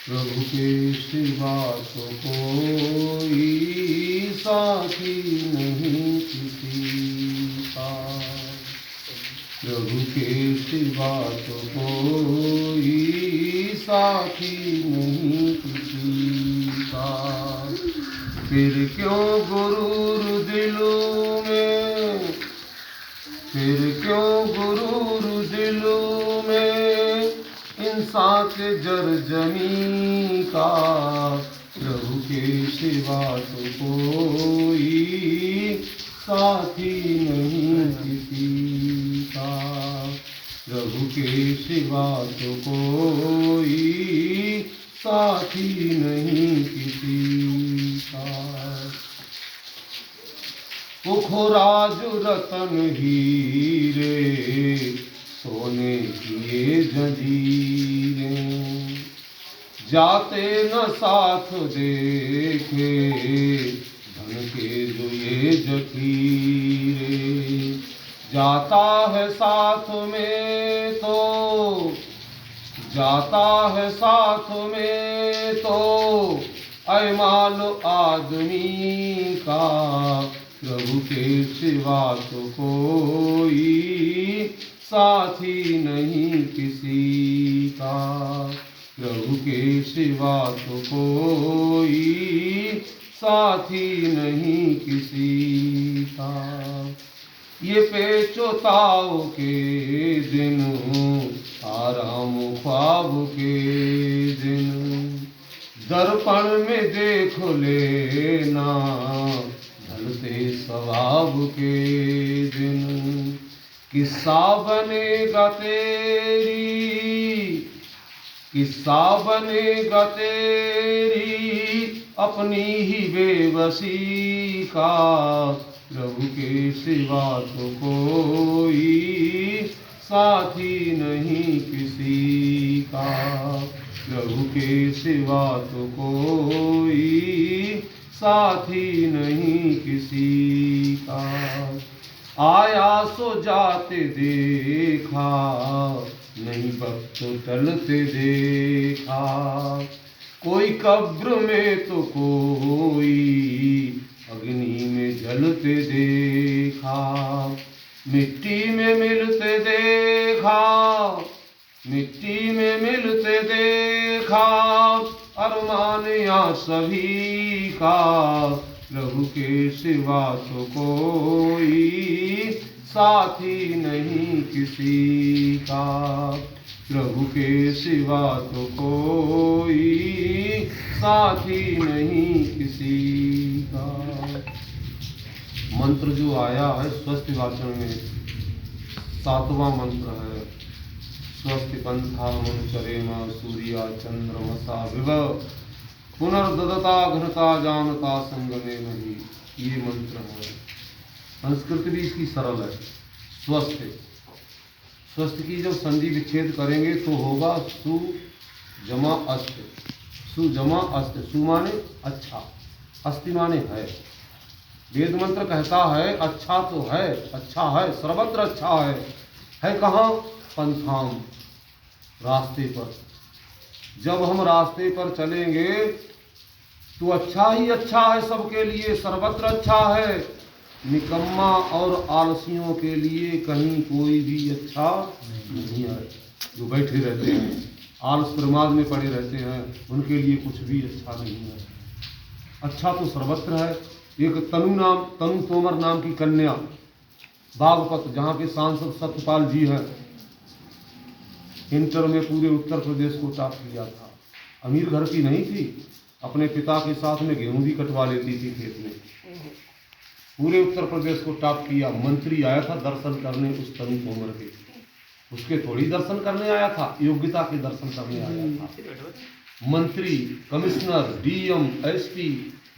प्रभु के सिवा तो कोई साथी नहीं किसी का। प्रभु के सिवा तो कोई साथी नहीं किसी का। फिर क्यों गुरूर दिलों में, फिर क्यों गुरूर दिलों में इंसान के जर जमी का। प्रभु के सिवा तो कोई साथी नहीं किसी का। प्रभु के सिवा तो कोई साथी नहीं किसी का। पुखराज रतन हीरे सोने की ये जंजीरें, जाते न साथ देखे धन के जो ये जखीरे। जाता है साथ में तो, जाता है साथ में तो ऐमाल आदमी का। प्रभु के सिवा तो कोई साथी नहीं किसी का। प्रभु के सिवा तो कोई साथी नहीं किसी का। ये पेचोताओ के दिन, आराम ख्वाब के दिन, दर्पण में देख लेना ढलते स्वभाव के दिन। किस्सा बनेगा तेरी, किस्सा बनेगा तेरी अपनी ही बेबसी का। प्रभु के सिवा तो कोई साथी नहीं किसी का। प्रभु के सिवा तो कोई साथी नहीं किसी का। आया सो जाते देखा, नहीं वक्त टलते देखा। कोई कब्र में तो कोई अग्नि में जलते देखा। मिट्टी में मिलते देखा, मिट्टी में मिलते देखा। अरमान या सभी का। प्रभु के सिवा तो कोई साथी नहीं किसी का। प्रभु के सिवा तो कोई साथी नहीं किसी का। मंत्र जो आया है स्वस्ति वाचन में, 7वां मंत्र है। स्वस्ति पंथा मनुचरेम सूर्या चंद्रमसा विभव, पुनर्ददता घनता जानता संगमे नहीं। ये मंत्र है। संस्कृत भी इसकी सरल है। स्वस्थ, स्वस्थ की जब संधि विच्छेद करेंगे तो होगा सु जमा अस्त। सु जमा अस्त। सु माने अच्छा, अस्ति माने है। वेद मंत्र कहता है अच्छा तो है, अच्छा है, सर्वत्र अच्छा है कहाँ? पंथाम, रास्ते पर। जब हम रास्ते पर चलेंगे तो अच्छा ही अच्छा है सबके लिए, सर्वत्र अच्छा है। निकम्मा और आलसियों के लिए कहीं कोई भी अच्छा नहीं है। जो बैठे रहते हैं, आलस प्रमाद में पड़े रहते हैं, उनके लिए कुछ भी अच्छा नहीं है। अच्छा तो सर्वत्र है। एक तनु तोमर नाम की कन्या बागपत, जहाँ के सांसद सत्यपाल जी हैं, इंटर में पूरे उत्तर प्रदेश को टॉप किया था। अमीर घर की नहीं थी, अपने पिता के साथ में गेहूं भी कटवा लेती थी खेत में। पूरे उत्तर प्रदेश को टॉप किया। मंत्री आया था दर्शन करने उस तनु तोमर के, उसके थोड़ी दर्शन करने आया था, योग्यता के दर्शन करने आया था। मंत्री, कमिश्नर, डीएम, एसपी,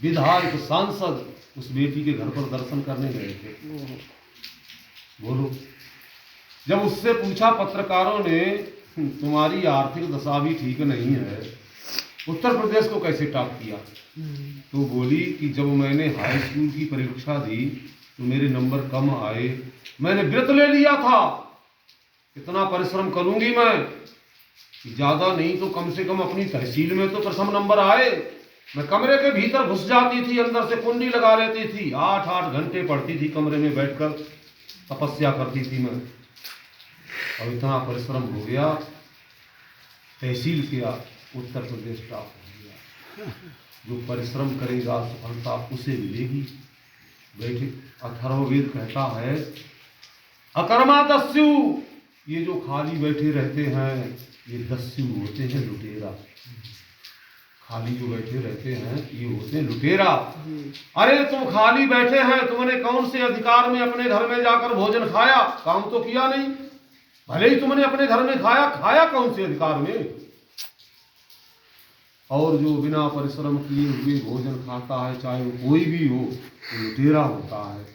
विधायक, सांसद उस बेटी के घर पर दर्शन करने गए थे। बोलो, जब उससे पूछा पत्रकारों ने तुम्हारी आर्थिक दशा भी ठीक नहीं है, उत्तर प्रदेश को कैसे टॉप किया? तो बोली कि जब मैंने हाई स्कूल की परीक्षा दी तो मेरे नंबर कम आए, मैंने व्रत ले लिया था, इतना परिश्रम करूंगी मैं ज्यादा नहीं तो कम से कम अपनी तहसील में तो प्रथम नंबर आए। मैं कमरे के भीतर घुस जाती थी, अंदर से कुंडी लगा लेती थी, 8-8 घंटे पढ़ती थी कमरे में बैठकर, तपस्या करती थी मैं। और इतना परिश्रम हो गया, तहसील किया, उत्तर प्रदेश टॉप हो गया। जो परिश्रम करेगा सफलता उसे मिलेगी। बैठे अथर्ववेद कहता है अकर्मा दस्यु, ये जो खाली बैठे रहते हैं ये दस्यु होते हैं, लुटेरा। खाली जो बैठे रहते हैं ये होते हैं लुटेरा। अरे तुम खाली बैठे हैं, तुमने कौन से अधिकार में अपने घर में जाकर भोजन खाया? काम तो किया नहीं। भले ही तुमने अपने घर में खाया, खाया कौन से अधिकार में? और जो बिना परिश्रम किए हुए भोजन खाता है, चाहे वो कोई भी हो, तो लुटेरा होता है।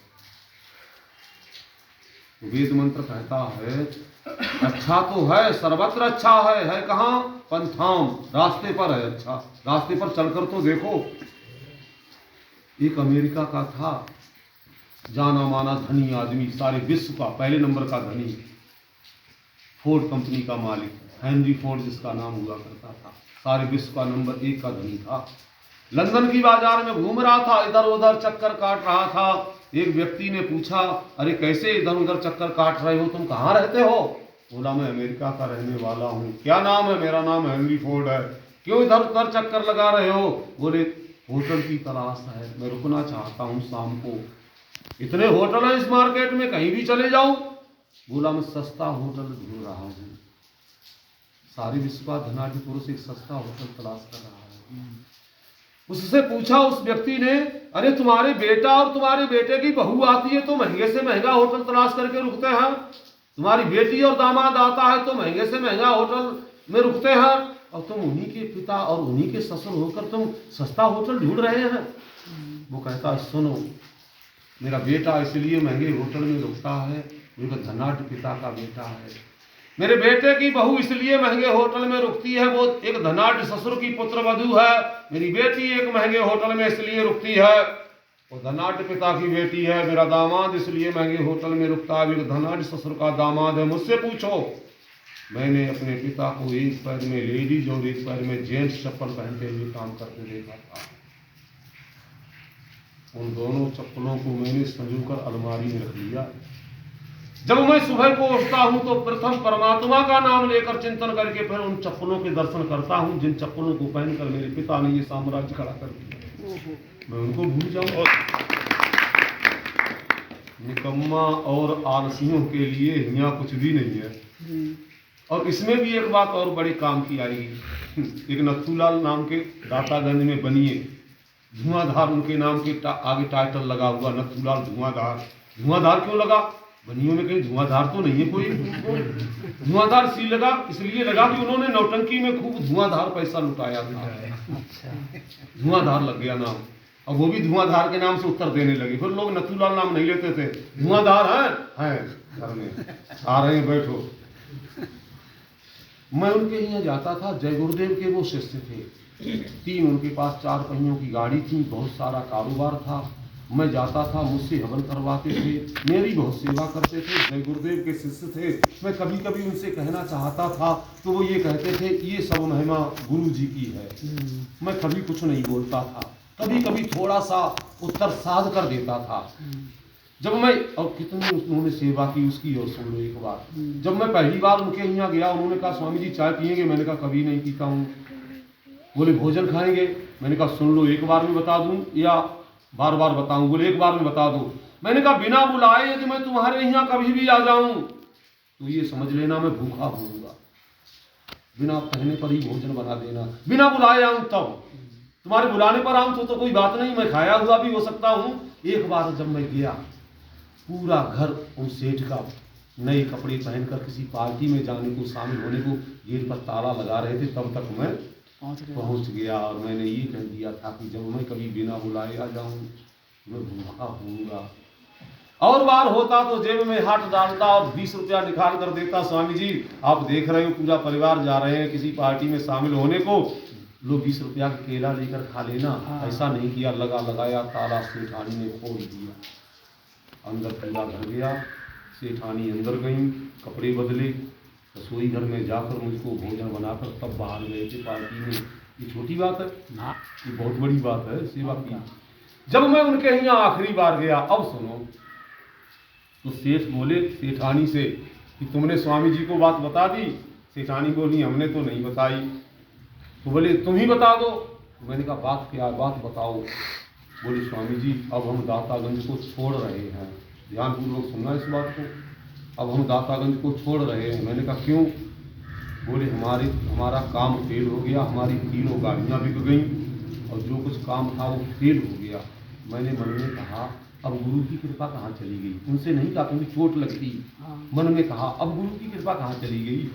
वेद मंत्र कहता है अच्छा तो है, सर्वत्र अच्छा है कहाँ? पंथाम, रास्ते पर है अच्छा। रास्ते पर चलकर तो देखो। एक अमेरिका का था जाना माना धनी आदमी, सारे विश्व का पहले नंबर का धनी, फोर्ड कंपनी का मालिक, हेनरी फोर्ड जिसका नाम हुआ करता था, सारे विश्व का नंबर 1 का धनी था। लंदन की बाजार में घूम रहा था, इधर उधर चक्कर काट रहा था। एक व्यक्ति ने पूछा अरे कैसे इधर उधर चक्कर काट रहे हो, तुम कहाँ रहते हो? बोला मैं अमेरिका का रहने वाला हूँ। क्या नाम है? मेरा नाम हेनरी फोर्ड है। क्यों इधर उधर चक्कर लगा रहे हो? बोले होटल की तलाश है, मैं रुकना चाहता हूँ शाम को। इतने होटल हैं इस मार्केट में, कहीं भी चले जाऊं। बोला मैं सस्ता होटल ढूंढ रहा हूँ। सारे विश्व का धनाढ़ी पुरुष एक सस्ता होटल तलाश कर रहा है। उससे पूछा उस व्यक्ति ने अरे तुम्हारे बेटा और तुम्हारे बेटे की बहू आती है तो महंगे से महंगा होटल तलाश करके रुकते हैं, तुम्हारी बेटी और दामाद आता है तो महंगे से महंगा होटल में रुकते हैं, और तुम उन्हीं के पिता और उन्हीं के ससुर होकर तुम सस्ता होटल ढूंढ रहे हैं। वो कहता सुनो, मेरा बेटा इसलिए महंगे होटल में रुकता है, मेरा धनाढ़ पिता का बेटा है। मेरे बेटे की बहू इसलिए महंगे होटल में रुकती है, वो एक धनाढ़ ससुर की पुत्र वधू है। मेरी बेटी एक महंगे होटल में इसलिए रुकती है, वो धनाढ़ पिता की बेटी है। मेरा दामाद इसलिए महंगे होटल में रुकता है, एक धनाढ़ ससुर का दामाद है। मुझसे पूछो, मैंने अपने पिता को एक पैर में लेडीज और एक पैर में जेंट्स चप्पल पहनते हुए काम करते देखा था। उन दोनों चप्पलों को मैंने संजोकर अलमारी में रख लिया। जब मैं सुबह को उठता हूं तो प्रथम परमात्मा का नाम लेकर चिंतन करके फिर उन चप्पलों के दर्शन करता हूं जिन चप्पलों को पहनकर मेरे पिता ने ये साम्राज्य खड़ा कर दिया। मैं उनको भूल जाऊं। निकम्मा और आलसियों के लिए यहाँ कुछ भी नहीं है। और इसमें भी एक बात और बड़े काम की आएगी। एक नथुलाल नाम के दातागंज में बनिए, धुआंधार उनके नाम के आगे टाइटल लगा हुआ, नथुलाल धुआंधार। धुआंधार क्यों लगा? बनियों में कहीं धुआंधार तो नहीं है कोई। धुआंधार सी लगा इसलिए लगा कि उन्होंने नौटंकी में खूब धुआंधार पैसा लुटाया था। धुआंधार लग गया नाम, और वो भी धुआंधार के नाम से उत्तर देने लगे। फिर लोग नथुलाल नाम नहीं लेते थे, धुआंधार हैं घर में आ रहे हैं, बैठो। मैं उनके यहाँ जाता था, जय गुरुदेव के वो शिष्य थे। 3 उनके पास 4 पहियों की गाड़ी थी, बहुत सारा कारोबार था। मैं जाता था, मुझसे हवन करवाते थे, मेरी बहुत सेवा करते थे। जय गुरुदेव के शिष्य थे। मैं कभी कभी उनसे कहना चाहता था तो वो ये कहते थे ये सब महिमा गुरु जी की है। मैं कभी कुछ नहीं बोलता था, कभी कभी थोड़ा सा उत्तर साध कर देता था। जब मैं, और कितनी उन्होंने सेवा की उसकी, और सुन लो एक बार, जब मैं पहली बार उनके यहाँ गया, उन्होंने कहा स्वामी जी चाय पिएंगे? मैंने कहा कभी नहीं पीता हूँ। बोले भोजन खाएंगे? मैंने कहा सुन लो, एक बार में बता दूं या बार बार बताऊं? बोले एक बार में बता दो। मैंने कहा बिना बुलाए यदि मैं तुम्हारे यहाँ कभी भी आ जाऊं तो ये समझ लेना मैं भूखा होऊंगा। बिना कहने पर ही भोजन बना देना, बिना बुलाए आऊं तब। तुम्हारे बुलाने पर आऊं तो कोई बात नहीं, मैं खाया हुआ भी हो सकता हूं। एक बार जब मैं गया, पूरा घर उन सेठ का नए कपड़े पहनकर किसी पार्टी में जाने को, शामिल होने को गेट पर ताला लगा रहे थे, तब तक मैं पहुंच गया। और मैंने ये कह दिया था कि जब मैं कभी बिना बुलाए आ जाऊं मैं भूखा होऊंगा। और बार होता तो जेब में हाथ डालता और 20 रुपया निकाल कर देता, स्वामी जी आप देख रहे हो पूरा परिवार जा रहे हैं किसी पार्टी में शामिल होने को, लो 20 रुपया का केला लेकर खा लेना। ऐसा नहीं किया, लगाया ताला सेठानी ने खोल दिया। अंदर पूरा घर गया, सेठानी अंदर गई, कपड़े बदले, रसोई घर में जाकर मुझको भोजन बनाकर तब बाहर गए थे पार्टी में। ये छोटी बात है ना, ये बहुत बड़ी बात है सेवा की। जब मैं उनके यहाँ आखिरी बार गया, अब सुनो, तो सेठ बोले सेठानी से कि तुमने स्वामी जी को बात बता दी? सेठानी बोली हमने तो नहीं बताई। तो बोले तुम ही बता दो। मैंने कहा बात क्या है, बात बताओ। बोले स्वामी जी अब हम दातागंज को छोड़ रहे हैं। ध्यानपूर्वक सुनना इस बात को, अब हम दातागंज को छोड़ रहे हैं। मैंने कहा क्यों? बोले हमारा काम फेल हो गया, हमारी 3 गाड़ियाँ बिक गईं और जो कुछ काम था वो फेल हो गया। मैंने मन में कहा अब गुरु की कृपा कहाँ चली गई? उनसे नहीं कहा क्योंकि चोट लगती। मन में कहा अब गुरु की कृपा कहाँ चली गई?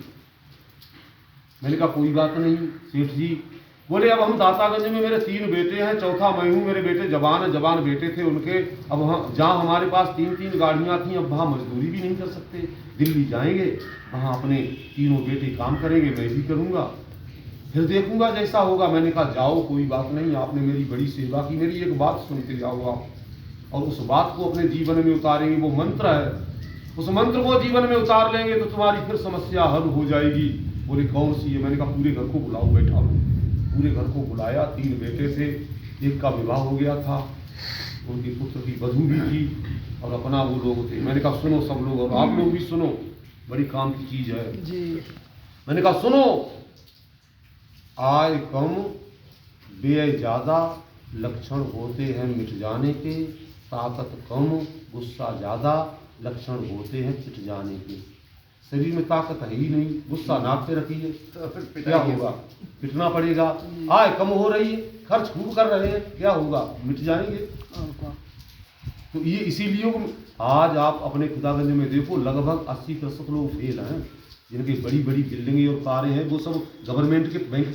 मैंने कहा कोई बात नहीं सेठ जी। बोले अब हम दातागंज में मेरे 3 बेटे हैं, चौथा मैं हूँ, मेरे बेटे जवान बेटे थे उनके। अब हम जहाँ हमारे पास 3 गाड़ियाँ थीं, अब वहाँ मजदूरी भी नहीं कर सकते। दिल्ली जाएंगे, वहाँ अपने 3 बेटे काम करेंगे, मैं भी करूँगा, फिर देखूंगा जैसा होगा। मैंने कहा जाओ कोई बात नहीं, आपने मेरी बड़ी सेवा की, मेरी एक बात सुनते जाओ आप, और उस बात को अपने जीवन में उतारेंगे। वो मंत्र है, उस मंत्र को जीवन में उतार लेंगे तो तुम्हारी फिर समस्या हल हो जाएगी। बोले कौन सी है? मैंने कहा पूरे घर को बुलाओ, बैठा लो। पूरे घर को बुलाया, 3 बेटे थे, एक का विवाह हो गया था, उनकी पुत्र की वधू भी थी और अपना वो लोग थे। मैंने कहा सुनो सब लोग, और आप लोग भी सुनो, बड़ी काम की चीज है जी। मैंने कहा सुनो, आय कम व्यय ज़्यादा लक्षण होते हैं मिट जाने के, ताकत कम गुस्सा ज़्यादा लक्षण होते हैं पिट जाने के। शरीर में ताकत है ही नहीं, गुस्सा नाक पे रखिए तो फिर क्या होगा? पिटना पड़ेगा। आय कम हो रही है, खर्च खूब कर रहे हैं, क्या होगा? मिट जाएंगे। तो ये इसीलिए आज आप अपने खुदागंज में देखो लगभग 80% लोग फेल हैं, जिनकी बड़ी बड़ी बिल्डिंगें और कारें हैं, वो सब गवर्नमेंट के बैंक